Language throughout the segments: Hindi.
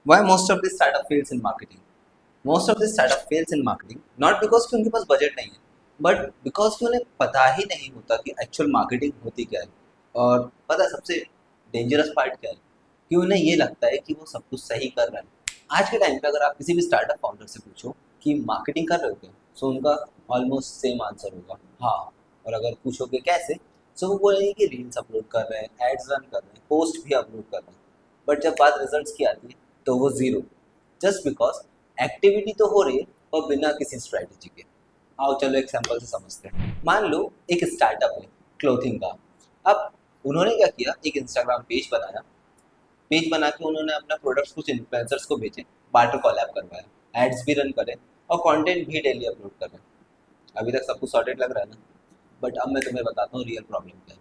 Why most of this startup fails in marketing? Most of this startup fails in marketing not because कि उनके पास बजट नहीं है, बट बिकॉज कि उन्हें पता ही नहीं होता कि एक्चुअल मार्केटिंग होती क्या है। और पता है सबसे डेंजरस पार्ट क्या है, कि उन्हें ये लगता है कि वो सब कुछ सही कर रहे हैं। आज के टाइम पे अगर आप किसी भी स्टार्टअप फाउंडर से पूछो कि मार्केटिंग कर रहे हो क्या, सो उनका ऑलमोस्ट सेम आंसर होगा हाँ। और अगर पूछोगे कैसे, सो वो बोलेंगे कि रील्स अपलोड कर रहे हैं, एड्स रन कर रहे हैं, पोस्ट भी अपलोड कर रहे हैं। बट जब बात रिजल्ट्स की आती है तो वो ज़ीरो, जस्ट बिकॉज एक्टिविटी तो हो रही है और बिना किसी स्ट्रैटेजी के। आओ चलो एग्जांपल से समझते हैं। मान लो एक स्टार्टअप है क्लोथिंग का। अब उन्होंने क्या किया, एक इंस्टाग्राम पेज बनाया। पेज बना के उन्होंने अपना प्रोडक्ट्स कुछ इन्फ्लुएंसर्स को भेजे, बार्टर कॉलैब करवाया, एड्स भी रन करे और कंटेंट भी डेली अपलोड कर। अभी तक सब कुछ सॉर्टेड लग रहा है ना। बट अब मैं तुम्हें बताता हूँ रियल प्रॉब्लम क्या है।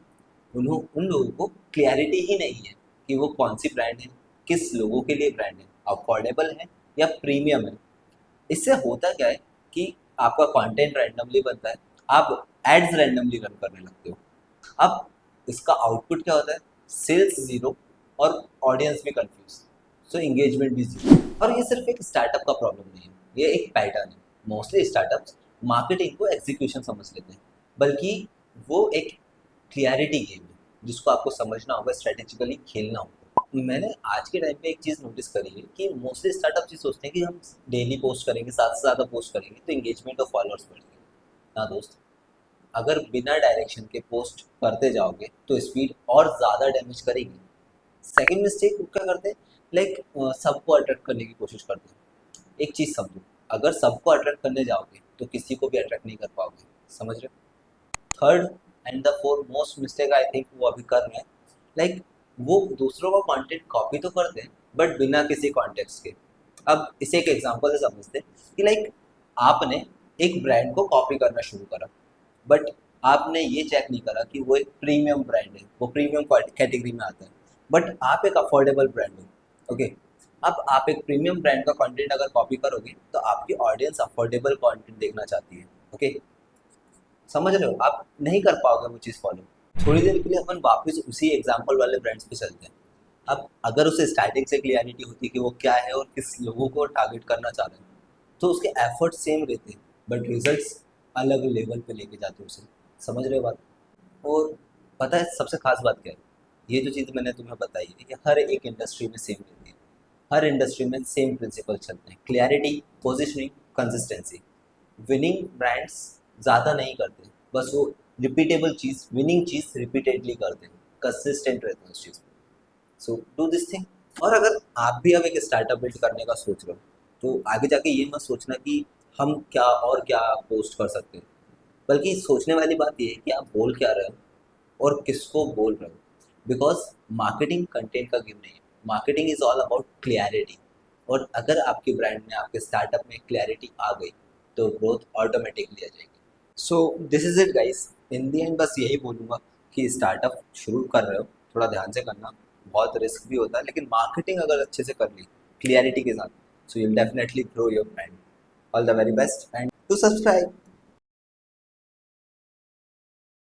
उन लोगों को क्लैरिटी ही नहीं है कि वो कौन सी ब्रांड है, किस लोगों के लिए ब्रांड है, अफोर्डेबल है या प्रीमियम है। इससे होता क्या है कि आपका कंटेंट रैंडमली बनता है, आप एड्स रैंडमली रन करने लगते हो। अब इसका आउटपुट क्या होता है, सेल्स जीरो और ऑडियंस भी कंफ्यूज, सो एंगेजमेंट भी जीरो। और ये सिर्फ एक स्टार्टअप का प्रॉब्लम नहीं है, ये एक पैटर्न है। मोस्टली स्टार्टअप्स मार्केटिंग को एग्जीक्यूशन समझ लेते हैं, बल्कि वो एक क्लियरिटी गेम है जिसको आपको समझना होगा, स्ट्रेटेजिकली खेलना होगा। मैंने आज के टाइम पे एक चीज़ नोटिस करी है कि मोस्टली स्टार्टअप ये सोचते हैं कि हम डेली पोस्ट करेंगे, ज़्यादा से ज़्यादा पोस्ट करेंगे तो एंगेजमेंट और फॉलोअर्स बढ़ेंगे। ना दोस्त, अगर बिना डायरेक्शन के पोस्ट करते जाओगे तो स्पीड और ज़्यादा डैमेज करेगी। सेकंड मिस्टेक वो क्या करते हैं, लाइक सबको अट्रैक्ट करने की कोशिश करते हैं। एक चीज़ समझो, अगर सबको अट्रैक्ट करने जाओगे तो किसी को भी अट्रैक्ट नहीं कर पाओगे। समझ रहे हो? Third and the four most mistake I think वो अभी कर रहे हैं, लाइक वो दूसरों का कंटेंट कॉपी तो करते हैं बट बिना किसी कॉन्टेक्स्ट के। अब इसे एक एग्जांपल से समझते हैं कि लाइक आपने एक ब्रांड को कॉपी करना शुरू करा, बट आपने ये चेक नहीं करा कि वो एक प्रीमियम ब्रांड है, वो प्रीमियम कैटेगरी में आता है। बट आप एक अफोर्डेबल ब्रांड हो, ओके। अब आप एक प्रीमियम ब्रांड का कंटेंट अगर कॉपी करोगे तो आपकी ऑडियंस अफोर्डेबल कंटेंट देखना चाहती है, ओके। समझ रहे हो? आप नहीं कर पाओगे वो चीज़ फॉलो। थोड़ी देर के लिए अपन वापस उसी एग्जाम्पल वाले ब्रांड्स पे चलते हैं। अब अगर उसे स्टार्टिंग से क्लियरिटी होती कि वो क्या है और किस लोगों को टारगेट करना चाह रहे हैं, तो उसके एफर्ट सेम रहते हैं बट रिजल्ट्स अलग लेवल पे लेके जाते हैं उसे। समझ रहे हो बात? और पता है सबसे खास बात क्या है, ये जो चीज़ मैंने तुम्हें बताई है ये हर एक इंडस्ट्री में सेम रहती है। हर इंडस्ट्री में सेम प्रिंसिपल चलते हैं, clarity, positioning, consistency. Winning brands ज़्यादा नहीं करते, बस वो रिपीटेबल चीज़, विनिंग चीज़ रिपीटेडली करते हैं, कंसिस्टेंट रहते हैं उस चीज़ में। So do this thing. और अगर आप भी अब एक स्टार्टअप बिल्ड करने का सोच रहे हो तो आगे जाके ये मत सोचना कि हम क्या और क्या पोस्ट कर सकते हैं, बल्कि सोचने वाली बात ये है कि आप बोल क्या रहे हो और किसको बोल रहे हो। बिकॉज मार्केटिंग कंटेंट का गेम नहीं है, marketing is all about clarity. और अगर आपके ब्रांड में, आपके स्टार्टअप में क्लियरिटी आ गई तो ग्रोथ ऑटोमेटिकली आ जाएगी। So this is it guys. In the and बस यही बोलूँगा कि स्टार्टअप शुरू कर रहे हो थोड़ा ध्यान से करना, बहुत रिस्क भी होता है, लेकिन मार्केटिंग अगर अच्छे से कर ली क्लियरिटी के साथ, so you will definitely grow your brand. All the very best and to subscribe.